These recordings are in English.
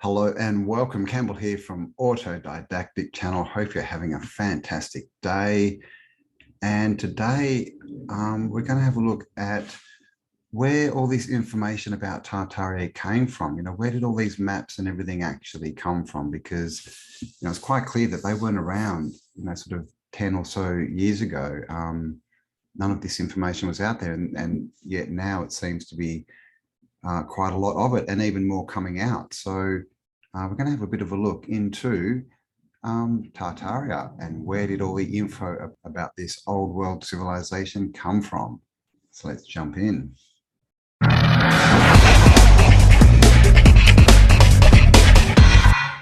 Hello and welcome. Campbell here from Autodidactic channel. Hope you're having a fantastic day. And today we're going to have a look at where all this information about Tartaria came from. Where did all these maps and everything actually come from? Because, it's quite clear that they weren't around, sort of 10 or so years ago. None of this information was out there. And yet now it seems to be quite a lot of it and even more coming out. So we're going to have a bit of a look into Tartaria and where did all the info about this old world civilization come from. So let's jump in.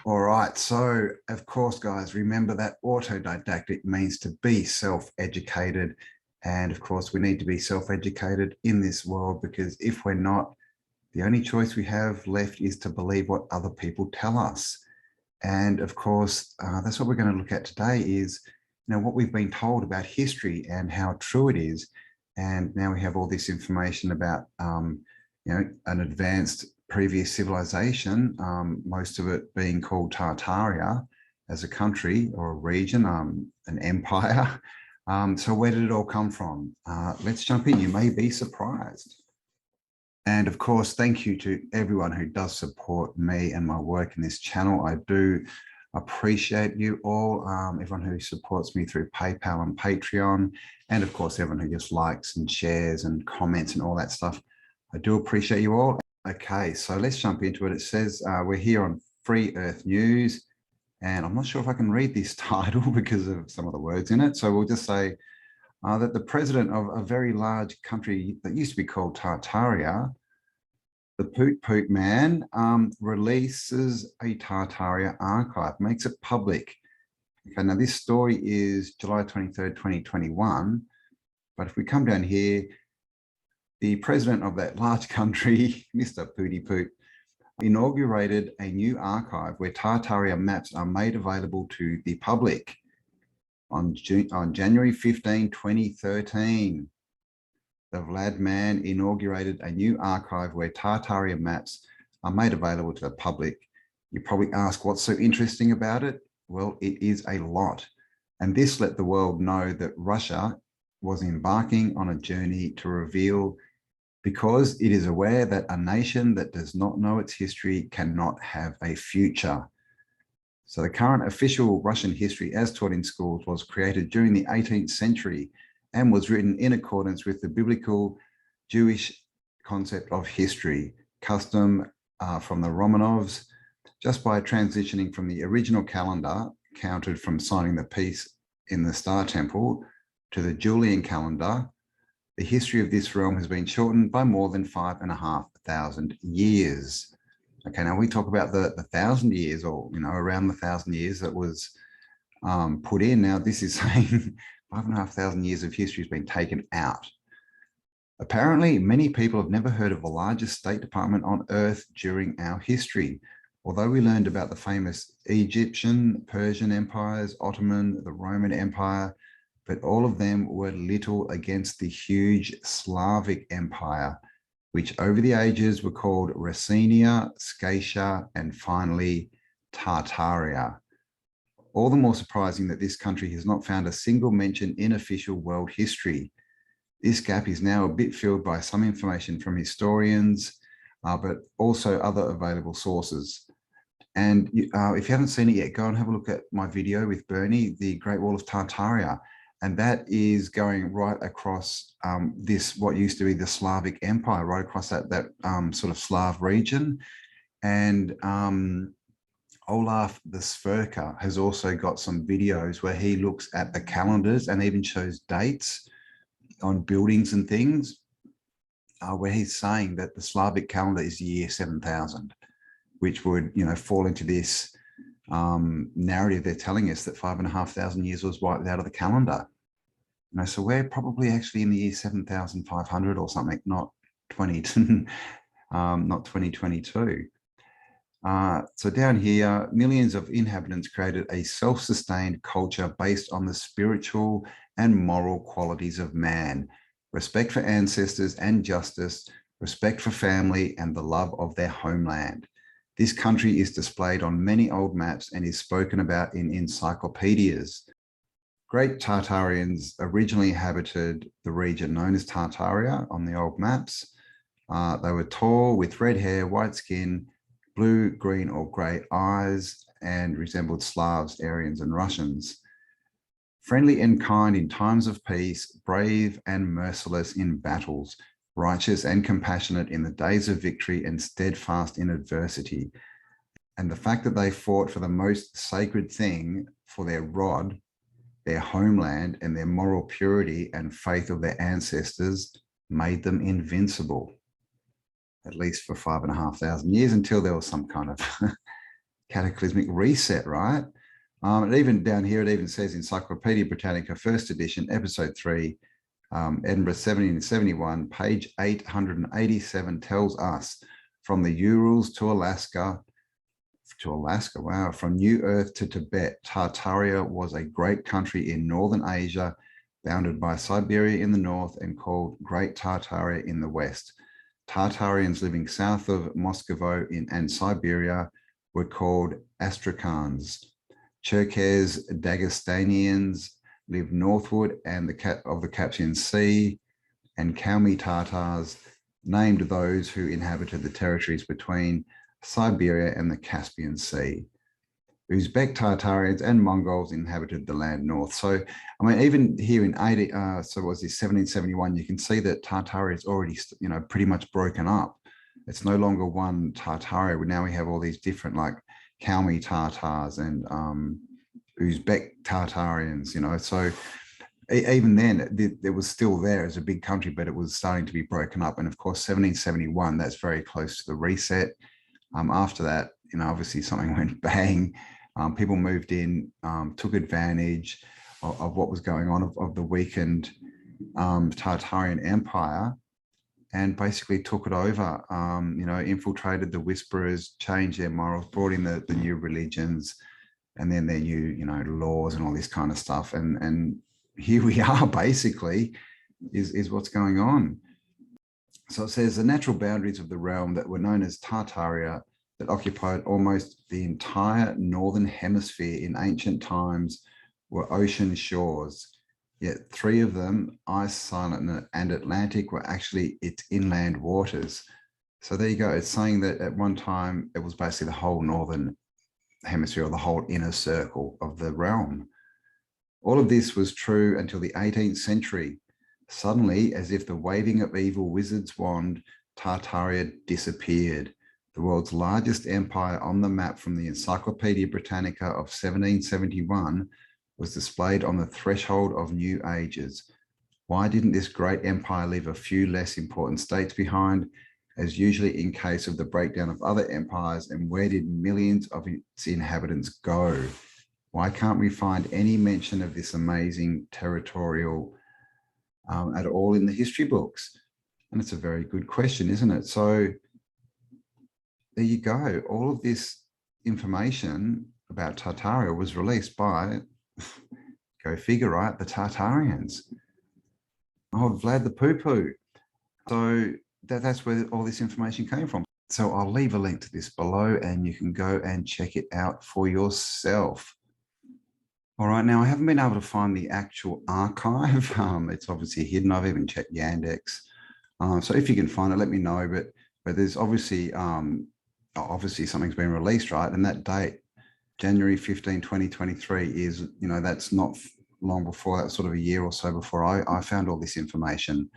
All right, so of course, guys, remember that autodidactic means to be self-educated. And of course, we need to be self-educated in this world, because if we're not, the only choice we have left is to believe what other people tell us. And of course, that's what we're going to look at today is, what we've been told about history and how true it is. And now we have all this information about, an advanced previous civilization, most of it being called Tartaria as a country or a region, an empire. So where did it all come from? Let's jump in. You may be surprised. And of course, thank you to everyone who does support me and my work in this channel. I do appreciate you all, everyone who supports me through PayPal and Patreon, and of course, everyone who just likes and shares and comments and all that stuff. I do appreciate you all. Okay, so let's jump into it. It says we're here on Free Earth News, and I'm not sure if I can read this title because of some of the words in it. So we'll just say that the president of a very large country that used to be called Tartaria, the Poot Poot Man, releases a Tartaria archive, makes it public. Okay, now this story is July 23rd, 2021. But if we come down here, the president of that large country, Mr. Pooty Poot, inaugurated a new archive where Tartaria maps are made available to the public. On January 15, 2013, the Vlad man inaugurated a new archive where Tartaria maps are made available to the public. You probably ask, what's so interesting about it? Well, it is a lot. And this let the world know that Russia was embarking on a journey to reveal, because it is aware that a nation that does not know its history cannot have a future. So the current official Russian history as taught in schools was created during the 18th century and was written in accordance with the biblical Jewish concept of history, custom from the Romanovs, just by transitioning from the original calendar counted from signing the peace in the Star Temple to the Julian calendar. The history of this realm has been shortened by more than 5,500 years. Okay, now we talk about the 1,000 years, or around the 1,000 years that was put in. Now this is saying 5,500 years of history has been taken out. Apparently, many people have never heard of the largest state department on Earth during our history. Although we learned about the famous Egyptian, Persian empires, Ottoman, the Roman Empire, but all of them were little against the huge Slavic Empire, which over the ages were called Rusinia, Scatia, and finally Tartaria. All the more surprising that this country has not found a single mention in official world history. This gap is now a bit filled by some information from historians, but also other available sources. And if you haven't seen it yet, go and have a look at my video with Bernie, the Great Wall of Tartaria. And that is going right across what used to be the Slavic Empire, right across that sort of Slav region. And Olaf the Sverker has also got some videos where he looks at the calendars and even shows dates on buildings and things, where he's saying that the Slavic calendar is the year 7,000, which would, fall into this narrative they're telling us that 5,500 years was wiped out of the calendar. So we're probably actually in the year 7,500 or something, not 2022. So down here, millions of inhabitants created a self-sustained culture based on the spiritual and moral qualities of man, respect for ancestors and justice, respect for family, and the love of their homeland. This country is displayed on many old maps and is spoken about in encyclopedias. Great Tartarians originally inhabited the region known as Tartaria on the old maps. They were tall, with red hair, white skin, blue, green, or grey eyes, and resembled Slavs, Aryans, and Russians. Friendly and kind in times of peace, brave and merciless in battles, righteous and compassionate in the days of victory, and steadfast in adversity. And the fact that they fought for the most sacred thing, for their rod, their homeland, and their moral purity and faith of their ancestors, made them invincible, at least for 5,500 years, until there was some kind of cataclysmic reset, right? And even down here, it even says Encyclopedia Britannica, first edition, episode 3, Edinburgh 1771, page 887, tells us, from the Urals to Alaska, wow, from New Earth to Tibet, Tartaria was a great country in northern Asia, bounded by Siberia in the north and called Great Tartaria in the west. Tartarians living south of Moscow and Siberia were called Astrakhans. Cherkess Dagestanians lived northward and of the Caspian Sea, and Kalmy Tatars named those who inhabited the territories between Siberia and the Caspian Sea. Uzbek Tartarians and Mongols inhabited the land north. So, I mean, even here in 1771, you can see that Tartaria is already, pretty much broken up. It's no longer one Tartaria. Now we have all these different, like, Kalmy Tatars and Uzbek Tartarians, so even then it was still there as a big country, but it was starting to be broken up. And of course, 1771, that's very close to the reset. After that, obviously something went bang. People moved in, took advantage of what was going on, of the weakened Tartarian Empire, and basically took it over, infiltrated the whisperers, changed their morals, brought in the new religions, and then their new, laws and all this kind of stuff. And here we are, basically, is what's going on. So it says the natural boundaries of the realm that were known as Tartaria, that occupied almost the entire northern hemisphere in ancient times, were ocean shores. Yet 3 of them, Ice, Silent, and Atlantic, were actually its inland waters. So there you go. It's saying that at one time, it was basically the whole northern hemisphere, or the whole inner circle of the realm. All of this was true until the 18th century. Suddenly, as if the waving of evil wizard's wand, Tartaria disappeared. The world's largest empire on the map from the Encyclopedia Britannica of 1771 was displayed on the threshold of new ages. Why didn't this great empire leave a few less important states behind, as usually in case of the breakdown of other empires, and where did millions of its inhabitants go? Why can't we find any mention of this amazing territorial at all in the history books? And it's a very good question, isn't it? So there you go. All of this information about Tartaria was released by, go figure, right, the Tartarians. Oh, Vlad the Poo-Poo. So that's where all this information came from. So I'll leave a link to this below and you can go and check it out for yourself. All right, now I haven't been able to find the actual archive. It's obviously hidden. I've even checked Yandex. So if you can find it, let me know. But there's obviously something's been released, right? And that date, January 15, 2023, is, that's not long before, that's sort of a year or so before I found all this information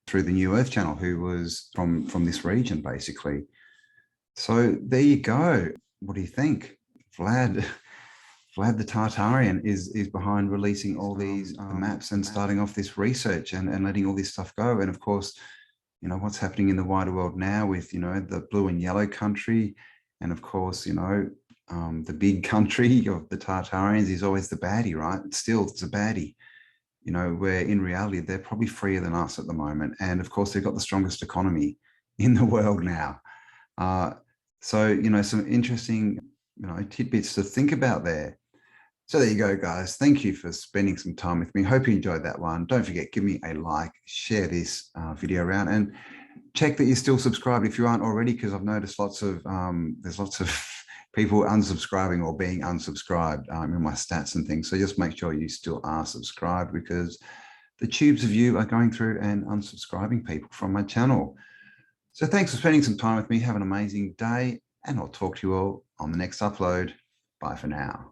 through the New Earth channel, who was from this region, basically. So there you go. What do you think? Vlad the Tartarian is behind releasing all these maps and starting off this research and letting all this stuff go. And of course, what's happening in the wider world now with, the blue and yellow country. And of course, the big country of the Tartarians is always the baddie, right? It's a baddie, where in reality, they're probably freer than us at the moment. And of course, they've got the strongest economy in the world now. So, some interesting, tidbits to think about there. So there you go, guys. Thank you for spending some time with me. Hope you enjoyed that one. Don't forget, give me a like, share this video around, and check that you're still subscribed if you aren't already, because I've noticed there's lots of people unsubscribing or being unsubscribed in my stats and things. So just make sure you still are subscribed, because the tubes of you are going through and unsubscribing people from my channel. So thanks for spending some time with me. Have an amazing day, and I'll talk to you all on the next upload. Bye for now.